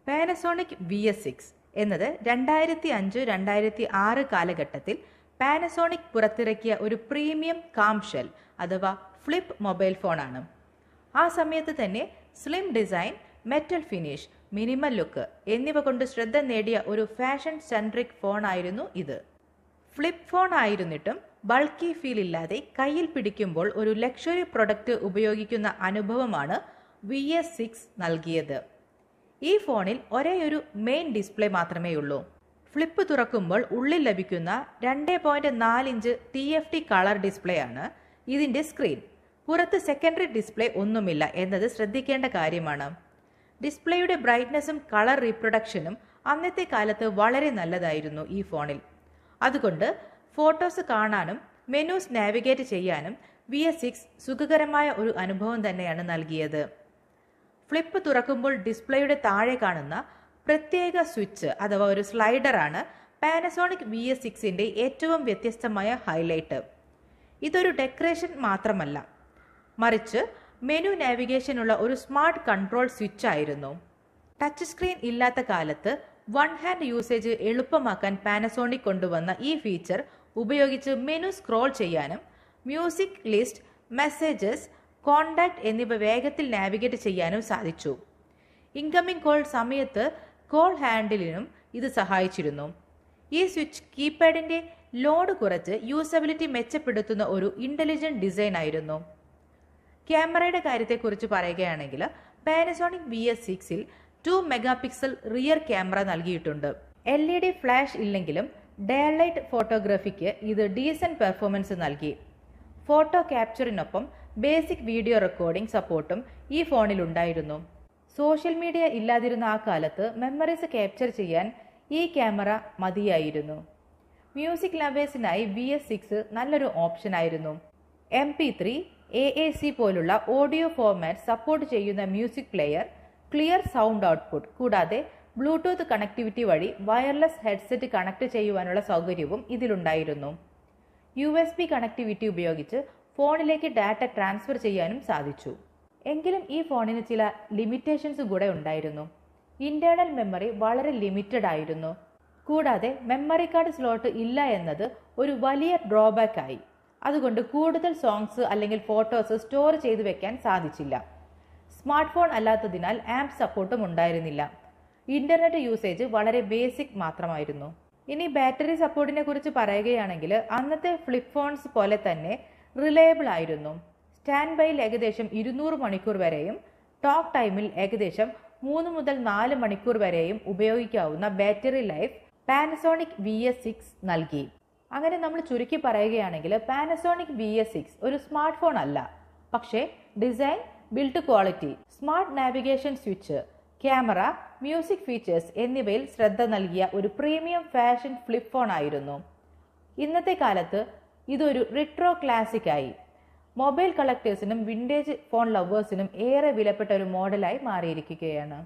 Panasonic VS6 എന്നത് 2005-2006 കാലഘട്ടത്തിൽ Panasonic പുറത്തിറക്കിയ ഒരു പ്രീമിയം കാംഷെൽ അഥവാ ഫ്ലിപ്പ് മൊബൈൽ ഫോണാണ്. ആ സമയത്ത് തന്നെ slim design, metal finish, minimal look എന്നിവ കൊണ്ട് ശ്രദ്ധ നേടിയ ഒരു ഫാഷൻ സെൻട്രിക് ഫോണായിരുന്നു ഇത്. ഫ്ലിപ്പ് ഫോൺ ആയിരുന്നിട്ടും ബൾക്കി ഫീൽ ഇല്ലാതെ കയ്യിൽ പിടിക്കുമ്പോൾ ഒരു ലക്ഷറി പ്രൊഡക്റ്റ് ഉപയോഗിക്കുന്ന അനുഭവമാണ് VS6 നൽകിയത്. ഈ ഫോണിൽ ഒരേയൊരു മെയിൻ ഡിസ്പ്ലേ മാത്രമേ ഉള്ളൂ. ഫ്ലിപ്പ് തുറക്കുമ്പോൾ ഉള്ളിൽ ലഭിക്കുന്ന 2.4 ഇഞ്ച് TFT കളർ ഡിസ്പ്ലേ ആണ് ഇതിന്റെ സ്ക്രീൻ. പുറത്ത് സെക്കൻഡറി ഡിസ്പ്ലേ ഒന്നുമില്ല എന്നത് ശ്രദ്ധിക്കേണ്ട കാര്യമാണ്. ഡിസ്പ്ലേയുടെ ബ്രൈറ്റ്നസും കളർ റീപ്രൊഡക്ഷനും അന്നത്തെ കാലത്ത് വളരെ നല്ലതായിരുന്നു ഈ ഫോണിൽ. അതുകൊണ്ട് ഫോട്ടോസ് കാണാനും മെനൂസ് നാവിഗേറ്റ് ചെയ്യാനും VS6 സുഖകരമായ ഒരു അനുഭവം തന്നെയാണ് നൽകിയത്. ഫ്ലിപ്പ് തുറക്കുമ്പോൾ ഡിസ്പ്ലേയുടെ താഴെ കാണുന്ന പ്രത്യേക സ്വിച്ച് അഥവാ ഒരു സ്ലൈഡറാണ് പാനസോണിക് VS6ന്റെ ഏറ്റവും വ്യത്യസ്തമായ ഹൈലൈറ്റ്. ഇതൊരു ഡെക്കറേഷൻ മാത്രമല്ല, മറിച്ച് മെനു നാവിഗേഷനുള്ള ഒരു സ്മാർട്ട് കൺട്രോൾ സ്വിച്ച് ആയിരുന്നു. ടച്ച് സ്ക്രീൻ ഇല്ലാത്ത കാലത്ത് വൺ ഹാൻഡ് യൂസേജ് എളുപ്പമാക്കാൻ പാനസോണിക് കൊണ്ടുവന്ന ഈ ഫീച്ചർ ഉപയോഗിച്ച് മെനു സ്ക്രോൾ ചെയ്യാനും മ്യൂസിക് ലിസ്റ്റ്, മെസ്സേജസ്, കോണ്ടാക്ട് എന്നിവ വേഗത്തിൽ നാവിഗേറ്റ് ചെയ്യാനും സാധിച്ചു. ഇൻകമിംഗ് കോൾ സമയത്ത് കോൾ ഹാൻഡിലിനും ഇത് സഹായിച്ചിരുന്നു. ഈ സ്വിച്ച് കീപാഡിന്റെ ലോഡ് കുറച്ച് യൂസബിലിറ്റി മെച്ചപ്പെടുത്തുന്ന ഒരു ഇന്റലിജന്റ് ഡിസൈൻ ആയിരുന്നു. ക്യാമറയുടെ കാര്യത്തെക്കുറിച്ച് പറയുകയാണെങ്കിൽ പാനസോണിക് VS6ൽ 2 മെഗാപിക്സൽ റിയർ ക്യാമറ നൽകിയിട്ടുണ്ട്. LED ഫ്ലാഷ് ഇല്ലെങ്കിലും ഡേലൈറ്റ് ഫോട്ടോഗ്രാഫിക്ക് ഇത് ഡീസന്റ് പെർഫോമൻസ് നൽകി. ഫോട്ടോ ക്യാപ്ചറിനൊപ്പം ബേസിക് വീഡിയോ റെക്കോർഡിംഗ് സപ്പോർട്ടും ഈ ഫോണിൽ ഉണ്ടായിരുന്നു. സോഷ്യൽ മീഡിയ ഇല്ലാതിരുന്ന ആ കാലത്ത് മെമ്മറീസ് ക്യാപ്ചർ ചെയ്യാൻ ഈ ക്യാമറ മതിയായിരുന്നു. മ്യൂസിക് ലവേഴ്സിനായി VS6 നല്ലൊരു ഓപ്ഷൻ ആയിരുന്നു. MP3, AAC പോലുള്ള ഓഡിയോ ഫോർമാറ്റ് സപ്പോർട്ട് ചെയ്യുന്ന music player, clear sound output കൂടാതെ ബ്ലൂടൂത്ത് കണക്ടിവിറ്റി വഴി വയർലെസ് ഹെഡ്സെറ്റ് കണക്ട് ചെയ്യുവാനുള്ള സൗകര്യവും ഇതിലുണ്ടായിരുന്നു. USB കണക്ടിവിറ്റി ഉപയോഗിച്ച് ഫോണിലേക്ക് ഡാറ്റ ട്രാൻസ്ഫർ ചെയ്യാനും സാധിച്ചു. എങ്കിലും ഈ ഫോണിന് ചില ലിമിറ്റേഷൻസ് കൂടെ ഉണ്ടായിരുന്നു. ഇന്റേണൽ മെമ്മറി വളരെ ലിമിറ്റഡ് ആയിരുന്നു. കൂടാതെ മെമ്മറി കാർഡ് സ്ലോട്ട് ഇല്ല എന്നത് ഒരു വലിയ ഡ്രോബാക്ക് ആയി. അതുകൊണ്ട് കൂടുതൽ സോങ്സ് അല്ലെങ്കിൽ ഫോട്ടോസ് സ്റ്റോർ ചെയ്തു വെക്കാൻ സാധിച്ചില്ല. സ്മാർട്ട് ഫോൺ അല്ലാത്തതിനാൽ ആപ്പ് സപ്പോർട്ടും ഉണ്ടായിരുന്നില്ല. ഇന്റർനെറ്റ് യൂസേജ് വളരെ ബേസിക് മാത്രമായിരുന്നു. ഇനി ബാറ്ററി സപ്പോർട്ടിനെ കുറിച്ച് പറയുകയാണെങ്കിൽ അന്നത്തെ ഫ്ലിപ്പ് ഫോൺസ് പോലെ തന്നെ റിലയബിൾ ആയിരുന്നു. സ്റ്റാൻഡ് ബൈയിൽ ഏകദേശം 200 മണിക്കൂർ വരെയും ടോക്ക് ടൈമിൽ ഏകദേശം 3 മുതൽ 4 മണിക്കൂർ വരെയും ഉപയോഗിക്കാവുന്ന ബാറ്ററി ലൈഫ് പാനസോണിക് VS6 നൽകി. അങ്ങനെ നമ്മൾ ചുരുക്കി പറയുകയാണെങ്കിൽ പാനസോണിക് VS6 ഒരു സ്മാർട്ട് ഫോൺ അല്ല, പക്ഷേ design, build quality, smart navigation switch, camera, music features എന്നിവയിൽ ശ്രദ്ധ നൽകിയ ഒരു പ്രീമിയം ഫാഷൻ ഫ്ലിപ്പ് ഫോൺ ആയിരുന്നു. ഇന്നത്തെ കാലത്ത് ഇതൊരു റിട്രോ ക്ലാസിക് ആയി. മൊബൈൽ കളക്ടേഴ്സിനും വിന്റേജ് ഫോൺ ലവേഴ്സിനും ഏറെ വിലപ്പെട്ട ഒരു മോഡലായി മാറിയിരിക്കുകയാണ്.